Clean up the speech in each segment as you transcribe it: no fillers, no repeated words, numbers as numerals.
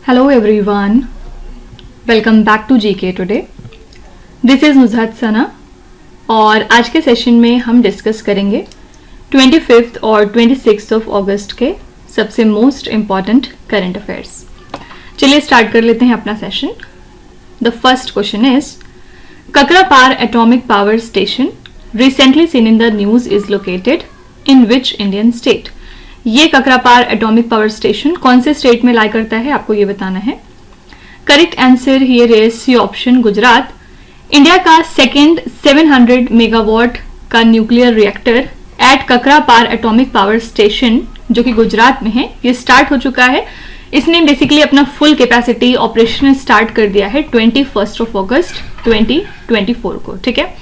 Hello everyone, welcome back to GK today. This is Nuzhat सना और आज के सेशन में हम डिस्कस करेंगे 25th और 26th ऑफ अगस्त के सबसे मोस्ट इम्पॉर्टेंट करंट अफेयर्स. चलिए स्टार्ट कर लेते हैं अपना session. The first question is Kakrapar atomic power station recently seen in the news is located in which Indian state. ये ककरापार एटॉमिक पावर स्टेशन कौन से स्टेट में लाई करता है आपको ये बताना है. Correct answer here is C option Gujarat. India का सेकेंड 700 मेगावाट का nuclear reactor at Kakrapar atomic power station जो कि गुजरात में है, ये स्टार्ट हो चुका है. इसने बेसिकली अपना फुल कैपेसिटी ऑपरेशन स्टार्ट कर दिया है 21 ऑफ अगस्त 2024 को. ठीक है,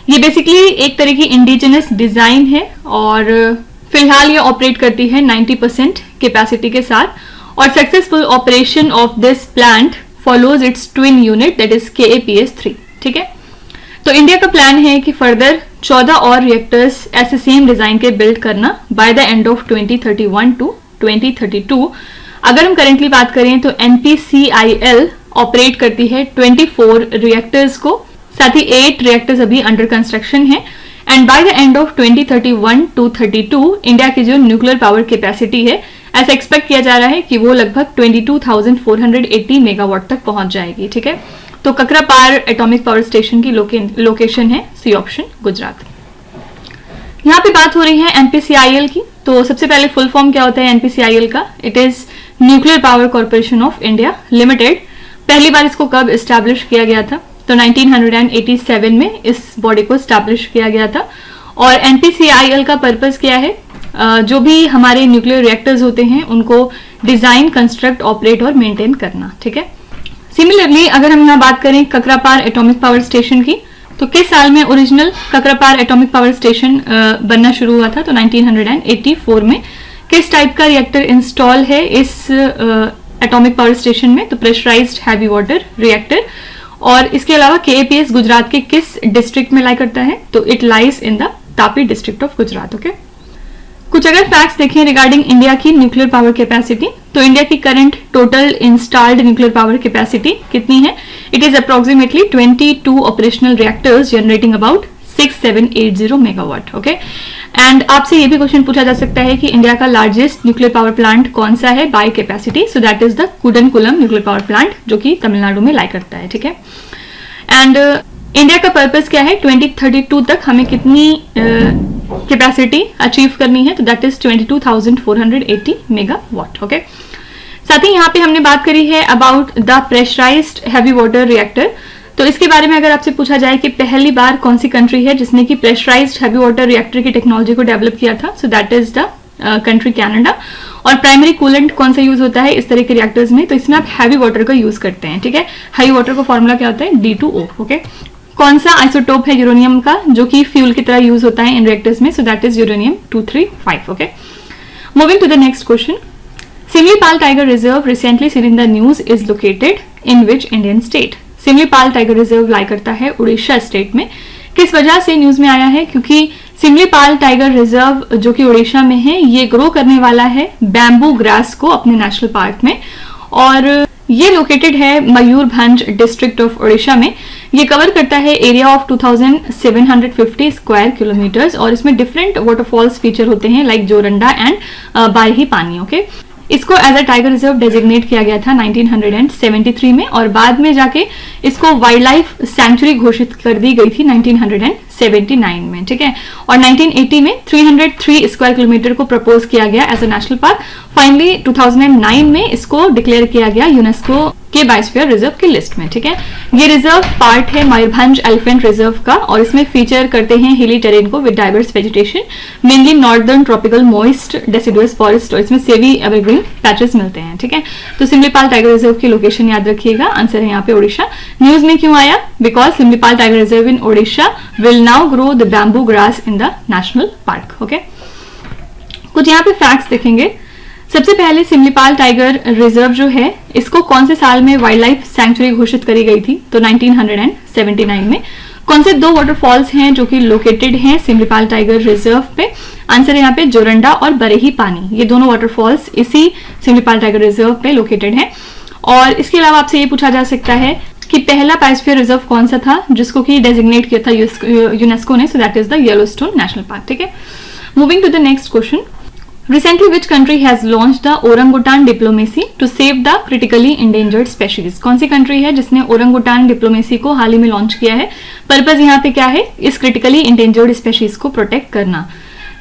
ये बेसिकली एक तरह की इंडिजिनस डिजाइन है और फिलहाल ये ऑपरेट करती है 90% कैपेसिटी के साथ. और successful operation of this plant follows it's twin unit that is KAPS-3. ठीक है, तो इंडिया का प्लान है कि फर्दर 14 और रिएक्टर्स ऐसे सेम डिजाइन के बिल्ड करना by the end of 2031 to 2032. अगर हम करेंटली बात करें तो NPCIL ऑपरेट करती है 24 रिएक्टर्स को, साथ ही 8 रिएक्टर्स अभी अंडर कंस्ट्रक्शन है. And by the end of 2031 to 32 India की जो न्यूक्लियर पावर कैपेसिटी है ऐसा एक्सपेक्ट किया जा रहा है कि वो लगभग 22,480 मेगावाट तक पहुंच जाएगी. ठीक है, तो ककरापार एटॉमिक पावर स्टेशन की लोकेशन है सी ऑप्शन गुजरात. यहाँ पे बात हो रही है NPCIL की. तो सबसे पहले फुल फॉर्म क्या होता है NPCIL का? It is nuclear power corporation of India limited. पहली बार इसको कब एस्टैब्लिश किया गया था? तो 1987 में इस बॉडी को एस्टैब्लिश किया गया था. और NPCIL का पर्पस क्या है? जो भी हमारे न्यूक्लियर रिएक्टर्स होते हैं उनको डिजाइन, कंस्ट्रक्ट, ऑपरेट और मेंटेन करना. ठीक है, सिमिलरली अगर हम यहाँ बात करें ककरापार एटॉमिक पावर स्टेशन की, तो किस साल में original Kakrapar atomic power station बनना शुरू हुआ था? तो 1984 में. किस टाइप का रिएक्टर इंस्टॉल है इस एटॉमिक पावर स्टेशन में? तो प्रेशराइज्ड हैवी वाटर रिएक्टर. और इसके अलावा KAPS गुजरात के किस डिस्ट्रिक्ट में लाई करता है? तो it lies in the Tapi district of Gujarat. Okay, कुछ अगर फैक्ट्स देखें रिगार्डिंग इंडिया की न्यूक्लियर पावर कैपेसिटी, तो इंडिया की current total installed nuclear power capacity कितनी है? It is approximately 22 operational reactors generating about 6780 megawatt. Okay, and आपसे ये भी क्वेश्चन पूछा जा सकता है कि इंडिया का लार्जेस्ट न्यूक्लियर पावर प्लांट कौन सा है by capacity? So that is the Kudankulam nuclear power plant जो कि तमिलनाडु में लाई करता है. ठीक है, एंड इंडिया का पर्पस क्या है? 2032 तक हमें कितनी कैपेसिटी अचीव करनी है? तो दैट इज 22,480 मेगावाट. ओके, साथ ही यहाँ पे हमने बात करी है about the pressurised heavy water reactor. तो इसके बारे में अगर आपसे पूछा जाए कि पहली बार कौन सी कंट्री है जिसने की प्रेशराइज्ड हैवी वाटर रिएक्टर की टेक्नोलॉजी को डेवलप किया था? सो that is the country Canada. और प्राइमरी कूलेंट कौन सा यूज होता है इस तरह के रिएक्टर्स में? तो इसमें आप हैवी वाटर का यूज करते हैं. ठीक है, हैवी वाटर का फॉर्मूला क्या होता है? D2O. ओके, कौन सा आइसोटोप है यूरेनियम का जो कि फ्यूल की तरह यूज होता है इन रिएक्टर्स में? So that is uranium 235. Okay, moving to the next question. Simlipal tiger reserve recently seen in the news is located in which Indian state? Simlipal tiger reserve lie करता है उड़ीसा स्टेट में. किस वजह से न्यूज में आया है? क्योंकि सिमलीपाल टाइगर रिजर्व जो कि उड़ीसा में है ये ग्रो करने वाला है बैम्बू ग्रास को अपने नेशनल पार्क में. और ये लोकेटेड है मयूरभंज डिस्ट्रिक्ट ऑफ उड़ीसा में. ये कवर करता है एरिया ऑफ 2750 स्क्वायर किलोमीटर्स और इसमें डिफरेंट वाटरफॉल्स फीचर होते हैं लाइक जोरंडा एंड बारही पानी. ओके, इसको as a tiger reserve designate किया गया था 1973 में और बाद में जाके इसको वाइल्ड लाइफ सेंचुरी घोषित कर दी गई थी 1979 में. ठीक है, और 1980 में 303 स्क्वायर किलोमीटर को प्रपोज किया गया as a national park. Finally 2009 में इसको डिक्लेयर किया गया यूनेस्को के बायोस्फीयर रिजर्व की लिस्ट में. ठीक है, ये रिजर्व पार्ट है मयूरभंज एलिफेंट रिजर्व का और इसमें फीचर करते हैं हिली टेरेन को with diverse vegetation, mainly northern tropical moist deciduous forest और इसमें सेवी एवरग्रीन पैचेस मिलते हैं. ठीक है, तो सिमलीपाल टाइगर रिजर्व की लोकेशन याद रखिएगा. आंसर है यहाँ पे उड़ीसा. न्यूज में क्यों आया? Because Similipal tiger reserve in Orissa will now grow the bamboo grass in the national park. Okay, कुछ यहाँ पे फैक्ट्स देखेंगे. सबसे पहले सिमलीपाल टाइगर रिजर्व जो है इसको कौन से साल में वाइल्ड लाइफ सैंक्चुरी घोषित करी गई थी? तो 1979 में. कौन से दो वाटरफॉल्स हैं जो कि लोकेटेड हैं सिमलीपाल टाइगर रिजर्व पे? आंसर है यहाँ पे जोरंडा और बरेही पानी. ये दोनों वाटरफॉल्स इसी सिमलीपाल टाइगर रिजर्व पे लोकेटेड हैं. और इसके अलावा आपसे ये पूछा जा सकता है कि पहला बायोस्फीयर रिजर्व कौन सा था जिसको कि डेजिग्नेट किया था यूनेस्को ने, so that is the Yellowstone national park, ठीक है। Moving to the next question, recently which country has launch the orangutan diplomacy to save the critically endangered species. कौन सी कंट्री है जिसने ओरंगुटान डिप्लोमेसी को हाल ही में लॉन्च किया है? पर्पज यहाँ पे क्या है? इस क्रिटिकली इंडेंजर्ड स्पेशीज को प्रोटेक्ट करना।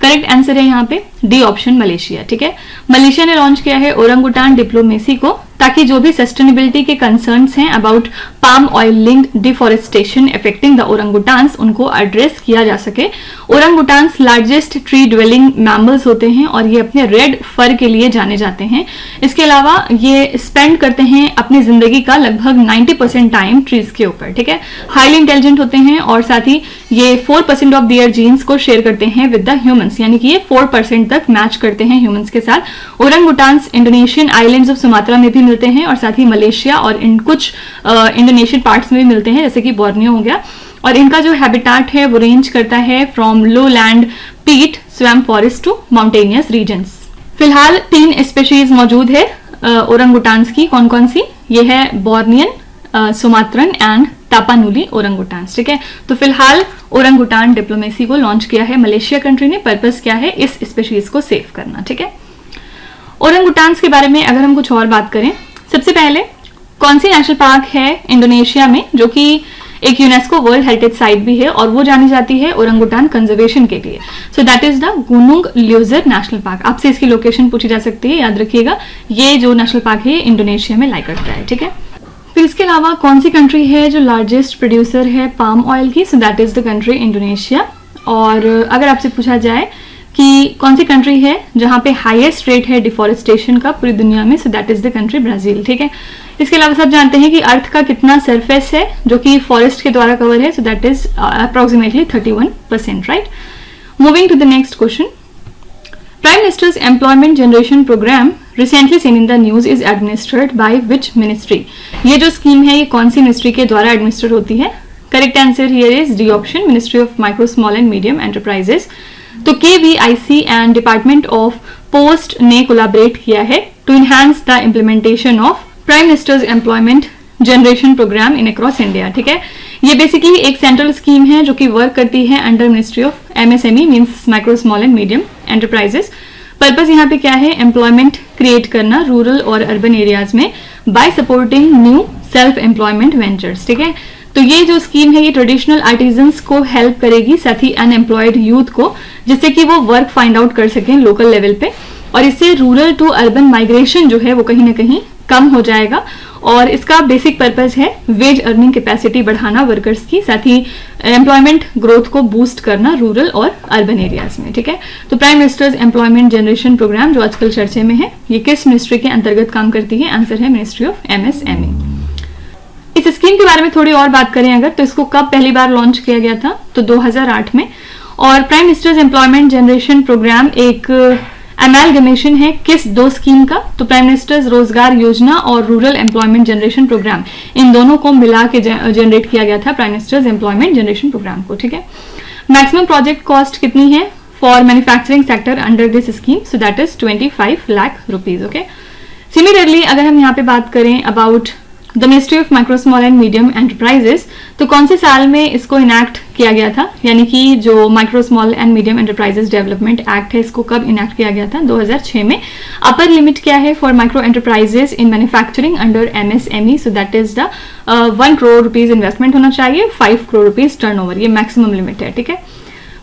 करेक्ट आंसर है यहाँ पे डी ऑप्शन, मलेशिया, ठीक है। मलेशिया ने लॉन्च किया है ओरंगुटान डिप्लोमेसी को ताकि जो भी सस्टेनेबिलिटी के कंसर्न्स हैं about palm oil linked deforestation affecting the ओरंगुटान्स, उनको एड्रेस किया जा सके। ओरंगुटान्स लार्जेस्ट ट्री ड्वेलिंग मैमल्स होते हैं और ये अपने रेड फर के लिए जाने जाते हैं। इसके अलावा ये स्पेंड करते हैं अपनी जिंदगी का लगभग 90% टाइम ट्रीज के ऊपर, ठीक है। हाईली इंटेलिजेंट होते हैं और साथ ही ये 4% ऑफ देयर जीन्स को शेयर करते हैं विद द ह्यूमंस, यानी कि ये 4% तक मैच करते हैं ह्यूमंस के साथ। ओरंगुटान्स इंडोनेशियन आइलैंड्स ऑफ सुमात्रा में भी मिलते हैं और साथ ही मलेशिया और इन कुछ इंडोनेशियन पार्ट्स में भी मिलते हैं, जैसे कि बोर्नियो हो गया। और इनका जो हैबिटेट है वो रेंज करता है from lowland peat swamp forest to mountainous regions. फिलहाल 3 स्पेशीज मौजूद है ओरंगुटान्स की। कौन कौन सी? ये है बोर्नियन, सुमात्रन एंड तापानुली ओरंगुटान्स, ठीक है। तो फिलहाल ओरंगुटान डिप्लोमेसी को लॉन्च किया है मलेशिया कंट्री ने। पर्पस क्या है? इस स्पेशीज को सेव करना, ठीक है। ओरंगुटान्स के बारे में अगर हम कुछ और बात करें, सबसे पहले कौन सी नेशनल पार्क है इंडोनेशिया में जो कि एक यूनेस्को वर्ल्ड हेरिटेज साइट भी है और वो जानी जाती है ओरंगुटान कंजर्वेशन के लिए? So that is the Gunung Leuser national park. आपसे इसकी लोकेशन पूछी जा सकती है, याद रखिएगा। ये जो नेशनल पार्क है इंडोनेशिया में लाई करता है, ठीक है। फिर इसके अलावा कौन सी कंट्री है जो लार्जेस्ट प्रोड्यूसर है पाम ऑयल की? सो that is the country Indonesia. और अगर आपसे पूछा जाए कि कौन सी कंट्री है जहां पे हाईएस्ट रेट है डिफॉरेस्टेशन का पूरी दुनिया में? So that is the country Brazil, ठीक है। इसके अलावा सब जानते हैं कि अर्थ का कितना सरफेस है जो कि फॉरेस्ट के द्वारा कवर है? So that is approximately 31%, right. Moving to the next question, prime minister's employment generation programme recently seen in the news is administered by which ministry? ये जो स्कीम है ये कौन सी मिनिस्ट्री के द्वारा एडमिनिस्टर होती है? Correct answer here is D option, ministry of micro small and medium enterprises. तो KVIC and department of post ने कोलैबोरेट किया है to enhance the implementation of prime minister's employment generation programme in across India, ठीक है। ये basically एक central scheme है जो कि वर्क करती है under ministry of MSME means micro small and medium enterprises. Purpose यहाँ पे क्या है? एम्प्लॉयमेंट क्रिएट करना रूरल और अर्बन एरियाज में bye supporting new self employment ventures, ठीक है। तो ये जो स्कीम है ये ट्रेडिशनल आर्टिजन्स को हेल्प करेगी, साथ ही अनएम्प्लॉयड यूथ को, जिससे कि वो वर्क फाइंड आउट कर सकें लोकल लेवल पे। और इससे रूरल टू अर्बन माइग्रेशन जो है वो कहीं ना कहीं कम हो जाएगा। और इसका बेसिक पर्पस है वेज अर्निंग कैपेसिटी बढ़ाना वर्कर्स की, साथ ही एम्प्लॉयमेंट ग्रोथ को बूस्ट करना रूरल और अर्बन एरियाज में, ठीक है। तो prime minister's employment generation programme जो आजकल चर्चे में है, ये किस मिनिस्ट्री के अंतर्गत काम करती है? आंसर है मिनिस्ट्री ऑफ MSME। इस स्कीम के बारे में थोड़ी और बात करें अगर, तो इसको कब पहली बार लॉन्च किया गया था? तो 2008 में। और prime minister's employment generation programme एक अमेलगमेशन है किस 2 स्कीम का? तो प्राइम मिनिस्टर्स रोजगार योजना और रूरल एम्प्लॉयमेंट जनरेशन प्रोग्राम, इन दोनों को मिला के जनरेट किया गया था prime minister's employment generation programme को, ठीक है। मैक्सिमम प्रोजेक्ट कॉस्ट कितनी है for manufacturing sector under this scheme? So that is 25 lakh rupees, okay. Similarly अगर हम यहाँ पे बात करें about the ministry of micro small and medium enterprises, तो कौन से साल में इसको इनैक्ट किया गया था? यानी कि जो micro small and medium enterprises development act है इसको कब इनैक्ट किया गया था? 2006 में। अपर लिमिट क्या है for micro enterprises in manufacturing under MSME? So that is the 1 crore rupees investment होना चाहिए, 5 करोड़ रुपीज टर्नओवर, ये मैक्सिमम लिमिट है, ठीक है।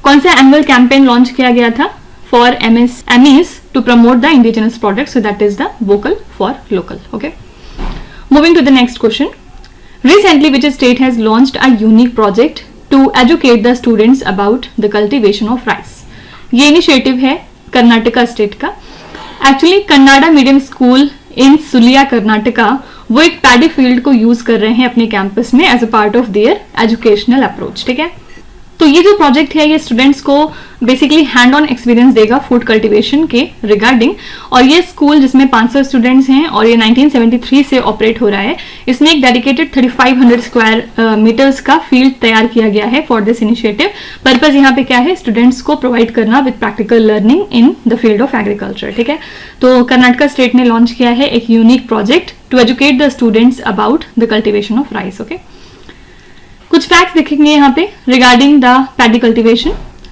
कौन सा एनुअल कैंपेन लॉन्च किया गया था for MSMEs to promote the indigenous product? So that is the vocal for local, okay. Moving to the next question. Recently, which state has launched a unique project to educate the students about the cultivation of rice? ये initiative है Karnataka state का। Actually Kannada medium school in Sullia Karnataka वो एक paddy field को use कर रहे हैं अपने कैंपस में as a part of their educational approach, ठीक है। तो ये जो प्रोजेक्ट है ये स्टूडेंट्स को बेसिकली हैंड ऑन एक्सपीरियंस देगा फूड कल्टीवेशन के रिगार्डिंग। और ये स्कूल जिसमें 500 स्टूडेंट्स हैं और ये 1973 से ऑपरेट हो रहा है, इसमें एक डेडिकेटेड 3500 स्क्वायर मीटर्स का फील्ड तैयार किया गया है फॉर दिस इनिशिएटिव। पर्पज यहाँ पे क्या है, स्टूडेंट्स को प्रोवाइड करना with practical learning in the field of agriculture. ठीक है, तो कर्नाटका स्टेट ने लॉन्च किया है एक unique project to educate the students about the cultivation of rice. Okay, कुछ फैक्ट्स दिखेंगे यहाँ पे रिगार्डिंग द पैडी कल्टीवेशन।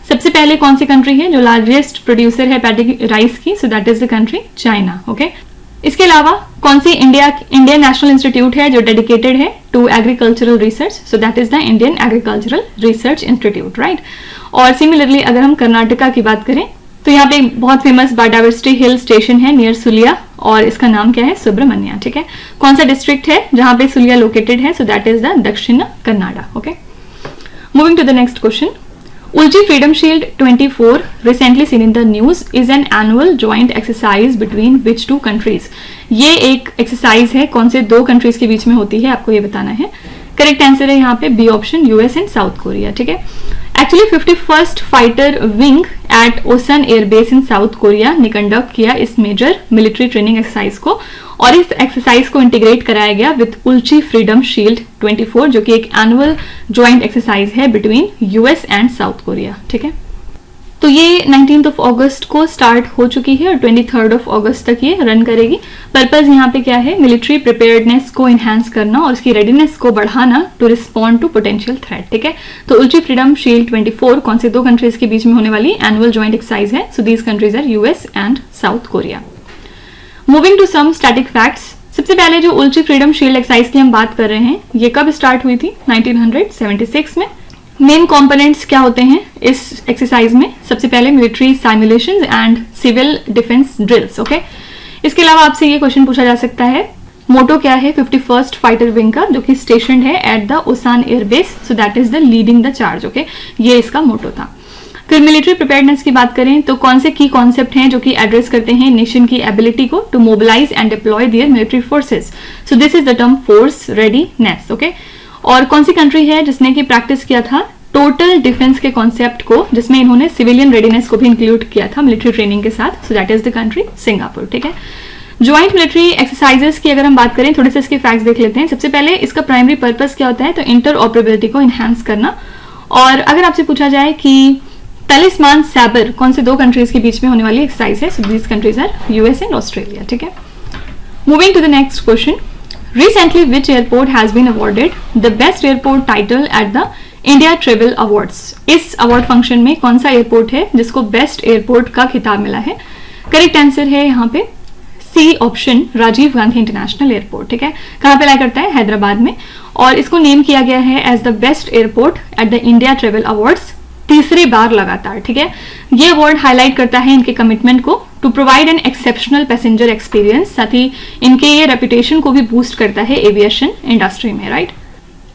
सबसे पहले कौन सी कंट्री है जो लार्जेस्ट प्रोड्यूसर है पैडी राइस की, सो that is the country China. Okay, इसके अलावा कौन सी इंडियन नेशनल इंस्टीट्यूट है जो डेडिकेटेड है to agricultural research, so that is the Indian agricultural research institute, right. और सिमिलरली अगर हम कर्नाटका की बात करें तो यहाँ पे बहुत फेमस बायोडाइवर्सिटी हिल स्टेशन है नियर सुलिया और इसका नाम क्या है, सुब्रमण्या। ठीक है, कौन सा डिस्ट्रिक्ट है जहां पे सुलिया लोकेटेड है, so that is the Dakshina Kannada. Okay, moving to the next question. Ulchi Freedom Shield 24 recently seen in the news is an annual joint exercise between which two countries? ये एक एक्सरसाइज है, कौन से दो कंट्रीज के बीच में होती है आपको ये बताना है। करेक्ट आंसर है यहाँ पे B option, US and South Korea. ठीक है, actually 51st fighter wing at Osan airbase in South Korea ने कंडक्ट किया इस मेजर मिलिट्री ट्रेनिंग एक्सरसाइज को और इस एक्सरसाइज को इंटीग्रेट कराया गया विद उल्ची फ्रीडम शील्ड 24 जो कि एक एनुअल ज्वाइंट एक्सरसाइज है between US and South Korea. ठीक है, तो ये 19th अगस्त को स्टार्ट हो चुकी है और 23rd अगस्त तक ये रन करेगी। पर्पज यहाँ पे क्या है, मिलिट्री प्रिपेयर्डनेस को इनहेंस करना और उसकी रेडीनेस को बढ़ाना to respond to potential threat. ठीक है, तो उल्ची फ्रीडम शील्ड 24 कौन से दो कंट्रीज के बीच में होने वाली एनुअल ज्वाइंट एक्सरसाइज है, so these countries are US and South Korea. Moving to some static facts. सबसे पहले जो उल्ची फ्रीडम शील्ड एक्सरसाइज की हम बात कर रहे हैं ये कब स्टार्ट हुई थी, 1976 में। मेन कंपोनेंट्स क्या होते हैं इस एक्सरसाइज में, सबसे पहले military simulations and civil defence drills. Okay, इसके अलावा आपसे ये क्वेश्चन पूछा जा सकता है मोटो क्या है 51st फाइटर विंग का जो कि स्टेशनड है at the Osan airbase, so that is the leading the charge. Okay, ये इसका मोटो था। फिर मिलिट्री प्रिपेयर्डनेस की बात करें तो कौन से की कॉन्सेप्ट हैं जो कि एड्रेस करते हैं नेशन की एबिलिटी को to mobilise and deploy their military forces, so this is the term force readiness. Okay, और कौन सी कंट्री है जिसने की प्रैक्टिस किया था टोटल डिफेंस के कॉन्सेप्ट को जिसमें इन्होंने सिविलियन रेडीनेस को भी इंक्लूड किया था मिलिट्री ट्रेनिंग के साथ, सो that is the country Singapore. ठीक है, ज्वाइंट मिलिट्री एक्सरसाइजेस की अगर हम बात करें थोड़े से इसके फैक्ट्स देख लेते हैं। सबसे पहले इसका प्राइमरी पर्पस क्या होता है, तो इंटर ऑपरेबिलिटी को इनहेंस करना। और अगर आपसे पूछा जाए कि तलिस्मान सैबर कौन से दो कंट्रीज के बीच में होने वाली एक्सरसाइज है, so these countries are US and Australia. ठीक है, moving to the next question. Recently, which airport has been awarded the best airport title at the India Travel Awards? इस अवार्ड फंक्शन में कौन सा एयरपोर्ट है जिसको best airport का खिताब मिला है? करेक्ट आंसर है यहाँ पे C option, Rajiv Gandhi international airport. ठीक है, कहाँ पे लाई करता है, हैदराबाद में, और इसको नेम किया गया है as the best airport at the India travel awards तीसरी बार लगातार। ठीक है, ये अवार्ड हाईलाइट करता है इनके कमिटमेंट को to provide an exceptional passenger experience, साथ ही इनके ये रेपुटेशन को भी बूस्ट करता है एविएशन इंडस्ट्री में, राइट।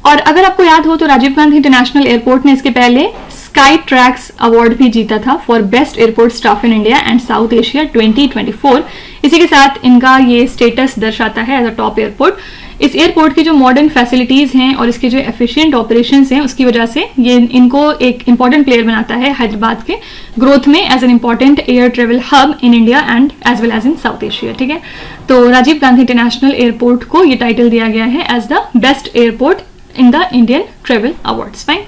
और अगर आपको याद हो तो राजीव गांधी इंटरनेशनल एयरपोर्ट ने इसके पहले स्काई ट्रैक्स अवार्ड भी जीता था for best airport staff in India and south Asia 2024। इसी के साथ इनका ये स्टेटस दर्शाता है एज अ टॉप एयरपोर्ट। इस एयरपोर्ट की जो मॉडर्न फैसिलिटीज हैं और इसके जो एफिशिएंट ऑपरेशंस हैं उसकी वजह से ये इनको एक इंपॉर्टेंट प्लेयर बनाता है हैदराबाद के ग्रोथ में as an important air travel hub in India and as well as in South Asia. ठीक है, तो राजीव गांधी इंटरनेशनल एयरपोर्ट को ये टाइटल दिया गया है as the best airport in the Indian travel awards. Fine,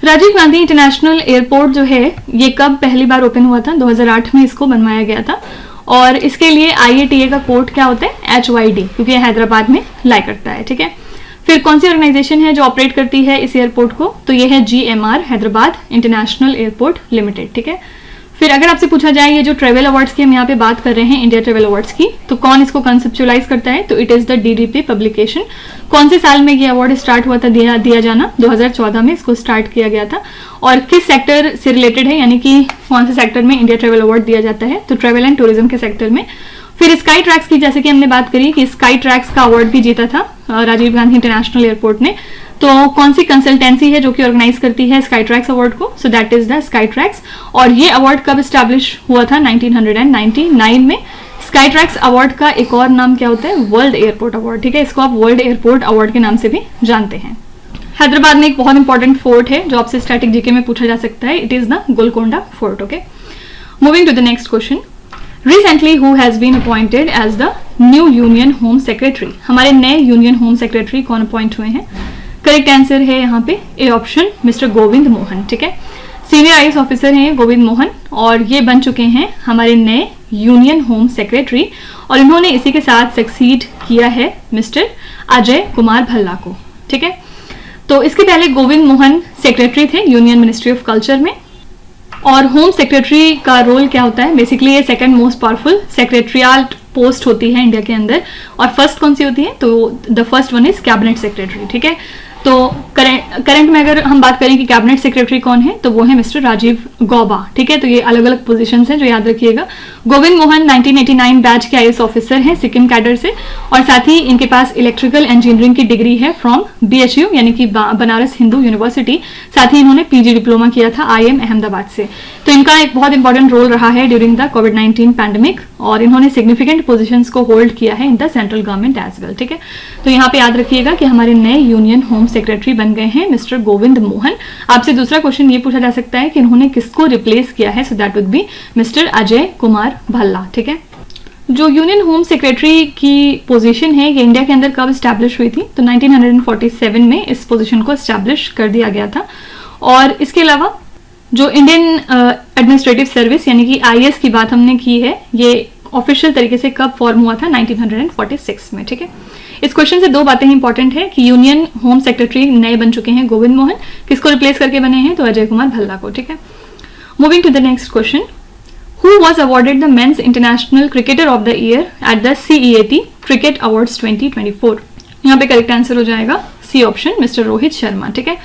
Rajiv Gandhi international airport जो है ये कब पहली बार ओपन हुआ था, 2008 में इसको बनवाया गया था। और इसके लिए IATA का कोड क्या होता है, HYD, क्योंकि ये हैदराबाद में लाई करता है। ठीक है, फिर कौन सी ऑर्गेनाइजेशन है जो ऑपरेट करती है इस एयरपोर्ट को, तो ये है GMR, Hyderabad international airport limited. ठीक है, फिर अगर आपसे पूछा जाए ये जो ट्रेवल अवार्ड्स की हम यहाँ पे बात कर रहे हैं इंडिया ट्रेवल अवार्ड्स की, तो कौन इसको कंसेप्चुलाइज करता है, तो it is the DDP publication. कौन से साल में ये अवार्ड स्टार्ट हुआ था दिया जाना, 2014 में इसको स्टार्ट किया गया था। और किस सेक्टर से रिलेटेड है, यानी कि कौन से सेक्टर में इंडिया ट्रेवल अवार्ड दिया जाता है, तो ट्रेवल एंड टूरिज्म के सेक्टर में। फिर स्काई ट्रैक्स की जैसे कि हमने बात करी कि स्काई ट्रैक्स का अवार्ड भी जीता था राजीव गांधी इंटरनेशनल एयरपोर्ट ने, तो कौन सी कंसल्टेंसी है जो कि ऑर्गेनाइज करती है स्काई ट्रैक्स अवार्ड को, सो that is the sky tracks. और ये अवार्ड कब स्टैब्लिश हुआ था, 1999 में। स्काई ट्रैक्स अवार्ड का एक और नाम क्या होता है, वर्ल्ड एयरपोर्ट अवार्ड। ठीक है, इसको आप वर्ल्ड एयरपोर्ट अवार्ड के नाम से भी जानते हैं। हैदराबाद में एक बहुत इंपॉर्टेंट फोर्ट है जो आपसे स्टैटिक जीके में पूछा जा सकता है. It is the Golconda fort. Okay, moving to the next question. Recently who has been appointed as the new union home secretary. हमारे नए यूनियन होम सेक्रेटरी कौन अपॉइंट हुए हैं? करेक्ट आंसर है यहाँ पे A option, mister Govind Mohan. ठीक है, सीनियर आईएएस ऑफिसर हैं गोविंद मोहन और ये बन चुके हैं हमारे नए यूनियन होम सेक्रेटरी. और इन्होंने इसी के साथ सक्सीड किया है मिस्टर अजय कुमार भल्ला को. ठीक है, तो इसके पहले गोविंद मोहन सेक्रेटरी थे यूनियन मिनिस्ट्री ऑफ कल्चर में. और होम सेक्रेटरी का रोल क्या होता है? बेसिकली ये second most powerful secretarial post होती है इंडिया के अंदर. और फर्स्ट कौन सी होती है? तो the first one is cabinet secretary. ठीक है, तो करंट में अगर हम बात करें कि कैबिनेट सेक्रेटरी कौन है तो वो है मिस्टर राजीव गौबा. ठीक है, तो ये अलग अलग पोजीशंस हैं जो याद रखिएगा. गोविंद मोहन 1989 बैच के आईएएस ऑफिसर हैं सिक्किम कैडर से. और साथ ही इनके पास इलेक्ट्रिकल इंजीनियरिंग की डिग्री है फ्रॉम बीएचयू यानी कि बनारस हिंदू यूनिवर्सिटी. साथ ही इन्होंने पीजी डिप्लोमा किया था आईएम अहमदाबाद से. तो इनका एक बहुत इंपॉर्टेंट रोल रहा है ड्यूरिंग द कोविड-19 पैंडेमिक और इन्होंने सिग्निफिकेंट पोजीशंस को होल्ड किया है in the central government as well. ठीक है, तो यहाँ पे याद रखिएगा कि हमारे नए यूनियन होम सेक्रेटरी बन गए हैं मिस्टर गोविंद मोहन. आपसे दूसरा क्वेश्चन ये पूछा जा सकता है कि इन्होंने किसको रिप्लेस किया है? So that would be mister Ajay Kumar Bhalla. ठीक है, जो यूनियन होम सेक्रेटरी की पोजीशन है ये इंडिया के अंदर कब स्टैब्लिश हुई थी? तो 1947 में इस पोजीशन को स्टैब्लिश कर दिया गया था. और इसके अलावा जो इंडियन एडमिनिस्ट्रेटिव सर्विस यानी कि आईएएस की बात हमने की है, ये ऑफिशियल तरीके से कब फॉर्म हुआ था? 1946 में. ठीक है, इस क्वेश्चन से दो बातें इंपॉर्टेंट है कि यूनियन होम सेक्रेटरी नए बन चुके हैं गोविंद मोहन, किसको रिप्लेस करके बने हैं? तो अजय कुमार भल्ला को. ठीक है, moving to the next question. Who was awarded the men's international cricketer of the year at the CEAT cricket awards 2024? यहाँ पे करेक्ट आंसर हो जाएगा C option, mister Rohit Sharma. ठीक है,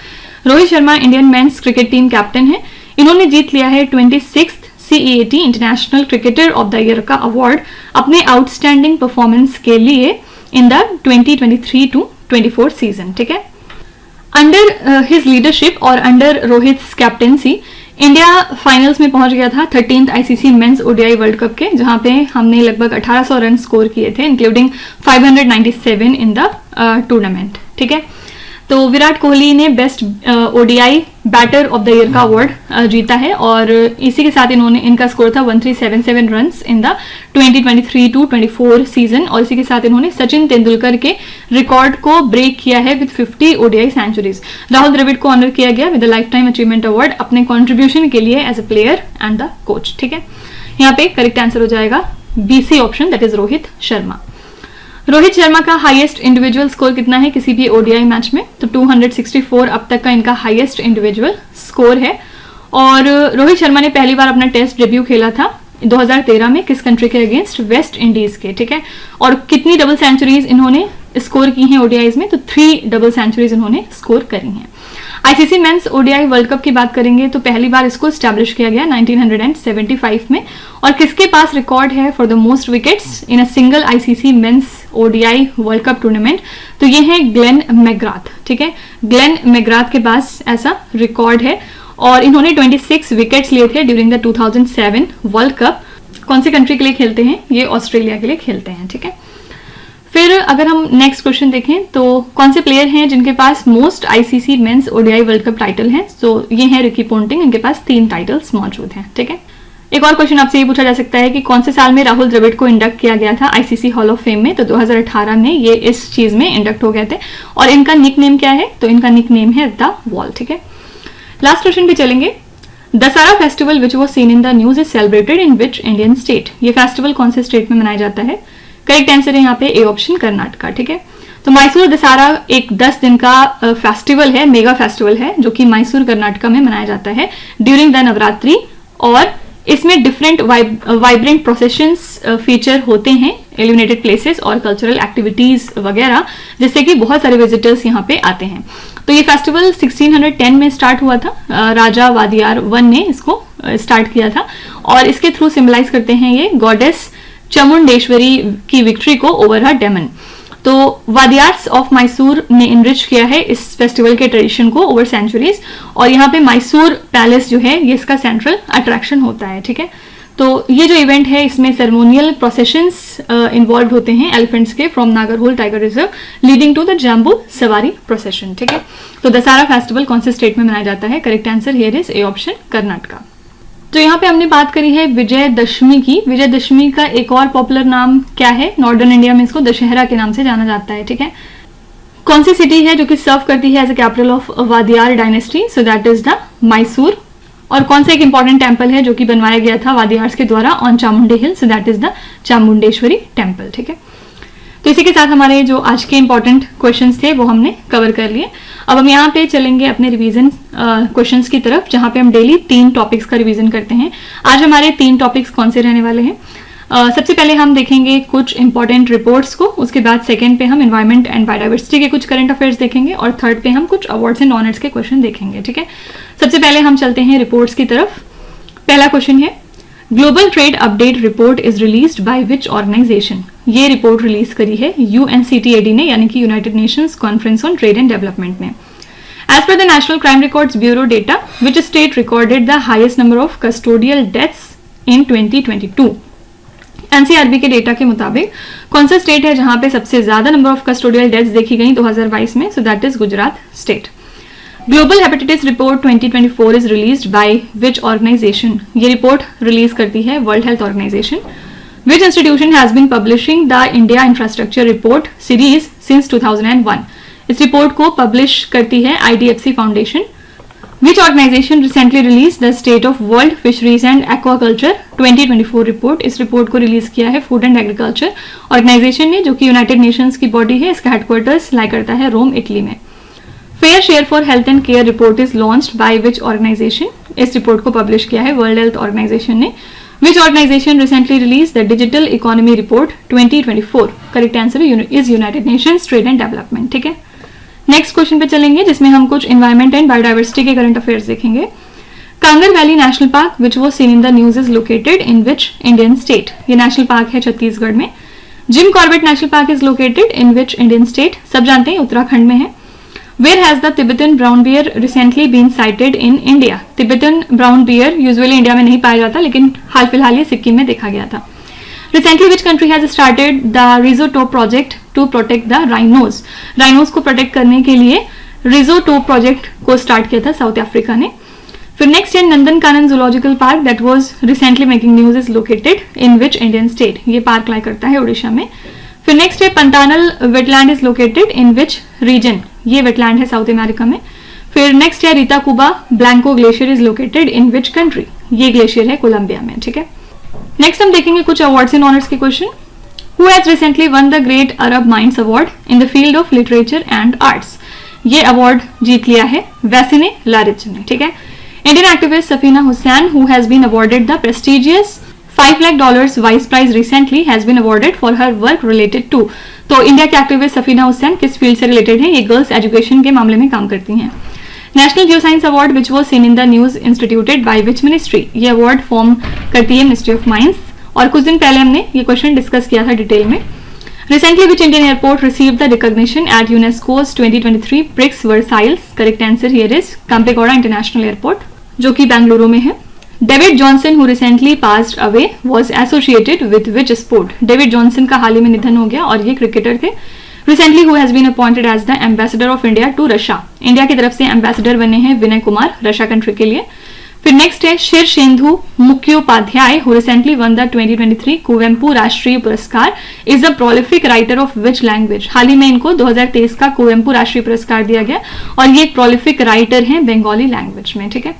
Rohit Sharma Indian men's cricket team captain है. इन्होंने जीत लिया है 26th CEAT international cricketer of the year का अवार्ड अपने आउटस्टैंडिंग परफॉर्मेंस के लिए इन द 2023-24 सीजन. ठीक है, अंडर हिज लीडरशिप और under Rohit captaincy India finals में पहुंच गया था 13th ICC men's ODI world cup के, जहां पे हमने लगभग 1800 रन स्कोर किए थे इंक्लूडिंग 597 इन द टूर्नामेंट. ठीक है, तो विराट कोहली ने best ODI batter of the year का अवार्ड जीता है और इसी के साथ इनका स्कोर था 1377 रन्स इन द 2023-24 सीजन. और इसी के साथ इन्होंने सचिन तेंदुलकर के रिकॉर्ड को ब्रेक किया है with 50 ODI centuries. Rahul Dravid को ऑनर किया गया with the lifetime achievement award अपने कॉन्ट्रीब्यूशन के लिए as a player and the coach. ठीक है, यहाँ पे करेक्ट आंसर हो जाएगा BC option, that is Rohit Sharma. Rohit Sharma का हाईएस्ट इंडिविजुअल स्कोर कितना है किसी भी ODI मैच में? तो 264 अब तक का इनका हाईएस्ट इंडिविजुअल स्कोर है. और रोहित शर्मा ने पहली बार अपना टेस्ट डेब्यू खेला था 2013 में किस कंट्री के अगेंस्ट? वेस्ट इंडीज के. ठीक है, और कितनी डबल सेंचुरीज इन्होंने स्कोर की हैं ODIs में? तो 3 डबल सेंचुरीज इन्होंने स्कोर करी हैं. ICC men's ODI world cup की बात करेंगे तो पहली बार इसको स्टैब्लिश किया गया 1975 में. और किसके पास रिकॉर्ड है for the most wickets in a single ICC men's ODI world cup tournament? तो ये है ग्लेन मैकग्राथ. ठीक है, ग्लेन मैकग्राथ के पास ऐसा रिकॉर्ड है और इन्होंने 26 विकेट्स लिए थे ड्यूरिंग द 2007 वर्ल्ड कप. कौन सी कंट्री के लिए खेलते हैं? ये ऑस्ट्रेलिया के लिए खेलते हैं. ठीक है, फिर अगर हम नेक्स्ट क्वेश्चन देखें तो कौन से प्लेयर हैं जिनके पास most ICC men's ODI world cup title हैं? तो ये हैं रिकी पोंटिंग, इनके पास 3 टाइटल्स मौजूद हैं. ठीक है, एक और क्वेश्चन आपसे ये पूछा जा सकता है कि कौन से साल में राहुल द्रविड़ को इंडक्ट किया गया था ICC हॉल ऑफ फेम में? तो 2018 में ये इस चीज में इंडक्ट हो गए थे. और इनका निक नेम क्या है? तो इनका निक नेम है द वॉल. ठीक है, लास्ट क्वेश्चन पे चलेंगे. Dussehra festival which was seen in the news is celebrated in which Indian state? ये फेस्टिवल कौन से स्टेट में मनाया जाता है? करेक्ट आंसर है यहाँ पे ए ऑप्शन, कर्नाटका. ठीक है, तो मैसूर दशहरा एक 10 दिन का फेस्टिवल है, मेगा फेस्टिवल है जो कि मैसूर कर्नाटका में मनाया जाता है ड्यूरिंग द नवरात्रि. और इसमें डिफरेंट वाइब्रेंट प्रोसेशंस फीचर होते हैं, एलिमिनेटेड प्लेसेस और कल्चरल एक्टिविटीज वगैरह, जिससे कि बहुत सारे विजिटर्स यहाँ पे आते हैं. तो ये फेस्टिवल 1610 में स्टार्ट हुआ था. राजा वादियार 1 ने इसको स्टार्ट किया था और इसके थ्रू सिंबलाइज करते हैं ये गॉडेस चामुंडेश्वरी की विक्ट्री को ओवर हर डेमन. तो वादियार्स ऑफ मैसूर ने इनरिच किया है इस फेस्टिवल के ट्रेडिशन को ओवर सेंचुरीज. और यहाँ पे मैसूर पैलेस जो है ये इसका सेंट्रल अट्रैक्शन होता है. ठीक है, तो ये जो इवेंट है इसमें सेरेमोनियल प्रोसेशंस इन्वॉल्व होते हैं एलिफेंट्स के from Nagarhole tiger reserve leading to the Jambu Savari procession, ठीक है। तो दशहरा फेस्टिवल कौन से स्टेट में मनाया जाता है? Correct answer here is A option, Karnataka. तो यहाँ पे हमने बात करी है विजयदशमी की। विजयदशमी का एक और पॉपुलर नाम क्या है? नॉर्दर्न इंडिया में इसको दशहरा के नाम से जाना जाता है, ठीक है। कौन सी सिटी है जो कि सर्व करती है as a capital of Wodeyar dynasty? So that is the Mysore. और कौन सा एक इंपॉर्टेंट टेम्पल है जो कि बनवाया गया था वादियार्स के द्वारा on Chamundi hill? So that is the Chamundeshwari temple, ठीक है। तो इसी के साथ हमारे जो आज के इंपॉर्टेंट क्वेश्चंस थे वो हमने कवर कर लिए। अब हम यहाँ पे चलेंगे अपने रिवीजन क्वेश्चंस की तरफ, जहाँ पे हम डेली 3 टॉपिक्स का रिवीजन करते हैं। आज हमारे 3 टॉपिक्स कौन से रहने वाले हैं? सबसे पहले हम देखेंगे कुछ इंपॉर्टेंट रिपोर्ट्स को, उसके बाद सेकंड पे हम एनवायरमेंट एंड बायोडाइवर्सिटी के कुछ करंट अफेयर्स देखेंगे और थर्ड पे हम कुछ अवार्ड्स एंड ऑनर्स के क्वेश्चन देखेंगे, ठीक है। सबसे पहले हम चलते हैं रिपोर्ट्स की तरफ। पहला क्वेश्चन है, global trade update report is released by which organisation? ये रिपोर्ट रिलीज करी है UNCTAD ने, यानी कि United Nations conference on trade and development ने। As per the national crime records bureau data, which state recorded the highest number of custodial deaths in 2022? NCRB के data के मुताबिक कौन सा स्टेट है जहां पे सबसे ज्यादा नंबर ऑफ कस्टोडियल डेथ्स देखी गई 2022 में? So that is Gujarat state. Global hepatitis report 2024 is released by which organisation? ये रिपोर्ट रिलीज करती है world health organization. Which institution has been publishing the India infrastructure report series since 2001? इस report को publish करती है IDFC foundation. Which organization recently released the State of World Fisheries and Aquaculture 2024 report? इस report को release किया है food and agriculture organisation ने, जो कि यूनाइटेड नेशंस की बॉडी है। इसका हेडक्वार्टर्स लाई करता है रोम, इटली में। Fair share for health and care report is launched by which organisation? इस रिपोर्ट को पब्लिश किया है वर्ल्ड हेल्थ ऑर्गेनाइजेशन ने। Which organisation recently release the digital economy report 2024? Correct answer is United Nations trade and development, ठीक है। Next question पे चलेंगे, जिसमें हम कुछ एनवायरमेंट एंड बायोडाइवर्सिटी के करंट अफेयर्स देखेंगे। Kanger valley national park which was seen in the news is located in which Indian state? ये नेशनल पार्क है छत्तीसगढ़ में। Jim Corbett national park is located in which Indian state? सब जानते हैं उत्तराखंड में है। Where has the Tibetan brown bear recently been sighted in India? Tibetan brown bear usually India में नहीं पाया जाता, लेकिन हाल फिलहाल ये सिक्किम में देखा गया था। Recently, which country has started the Rhizotope project to protect the rhinos? Rhinos को प्रोटेक्ट करने के लिए Rhizotope प्रोजेक्ट को स्टार्ट किया था साउथ अफ्रीका ने। फिर नेक्स्ट है Nandan Kanan zoological park that was recently making news is located in which Indian state? ये पार्क लाई करता है उड़ीसा में। फिर नेक्स्ट है Pantanal wetland is located in which region? ये वेटलैंड है साउथ अमेरिका में। फिर नेक्स्ट है Ritacuba Blanco glacier is located in which country? ये ग्लेशियर है कोलंबिया में, ठीक है। नेक्स्ट हम देखेंगे कुछ अवार्ड्स एंड ऑनर्स के question. Who has recently won the great Arab minds award in the field of literature and arts? ये अवार्ड जीत लिया है वैसिने लारिच ने, ठीक है। Indian activist Safeena Husain who has been awarded the prestigious $5 lakh वाइस prize recently has been awarded for her work related to? तो India के एक्टिविस्ट सफीना हुसैन किस फील्ड से रिलेटेड है? ये गर्ल्स एजुकेशन के मामले में काम करती हैं। National geo science award which was seen in the news instituted bye which ministry? ये अवार्ड फॉर्म करती है मिनिस्ट्री ऑफ माइंस। और कुछ दिन पहले हमने ये क्वेश्चन डिस्कस किया था डिटेल में। Recently which Indian airport receive the recognition at UNESCO's 2023 Prix Versailles? Correct answer here is Kempegowda international airport, जो कि बेंगलुरु में है। David Johnson who recently passed away was associated with which sport? David Johnson का हाल ही में निधन हो गया और ये क्रिकेटर थे। Recently who has been appointed as the ambassador of India to Russia? India की तरफ से एम्बेसडर बने हैं विनय कुमार रशिया कंट्री के लिए। फिर नेक्स्ट है Shirshendu Mukhopadhyay who recently won the 2023 Kuvempu Rashtriya Puraskar is a prolific writer of which language? हाल ही में इनको 2023 का कुवेम्पू राष्ट्रीय पुरस्कार दिया गया और ये एक प्रोलिफिक राइटर हैं बंगाली लैंग्वेज में, ठीक है।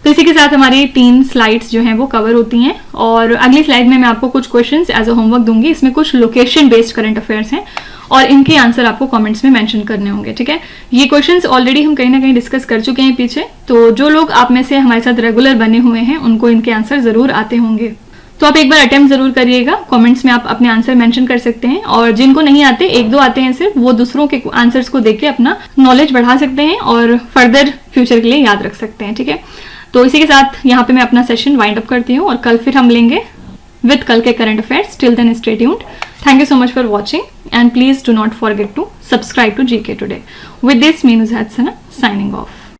तो इसी के साथ हमारी 3 स्लाइड्स जो हैं वो कवर होती हैं और अगली स्लाइड में मैं आपको कुछ क्वेश्चंस एज अ होमवर्क दूंगी। इसमें कुछ लोकेशन बेस्ड करंट अफेयर्स हैं और इनके आंसर आपको कमेंट्स में मेंशन करने होंगे, ठीक है। ये क्वेश्चंस ऑलरेडी हम कहीं ना कहीं डिस्कस कर चुके हैं पीछे, तो जो लोग आप में से हमारे साथ रेगुलर बने हुए हैं उनको इनके आंसर जरूर आते होंगे। तो आप एक बार अटेम्प्ट जरूर करिएगा, कमेंट्स में आप अपने आंसर मेंशन कर सकते हैं और जिनको नहीं आते, 1-2 आते हैं सिर्फ, वो दूसरों के आंसर्स को देख के अपना नॉलेज बढ़ा सकते हैं और फर्दर फ्यूचर के लिए याद रख सकते हैं, ठीक है। तो इसी के साथ यहाँ पे मैं अपना सेशन वाइंड अप करती हूँ और कल फिर हम लेंगे विद कल के current affairs. Till then stay tuned. Thank you so much for watching and please do not forget to subscribe to GK Today. With this, me Nuzhat Sana signing off.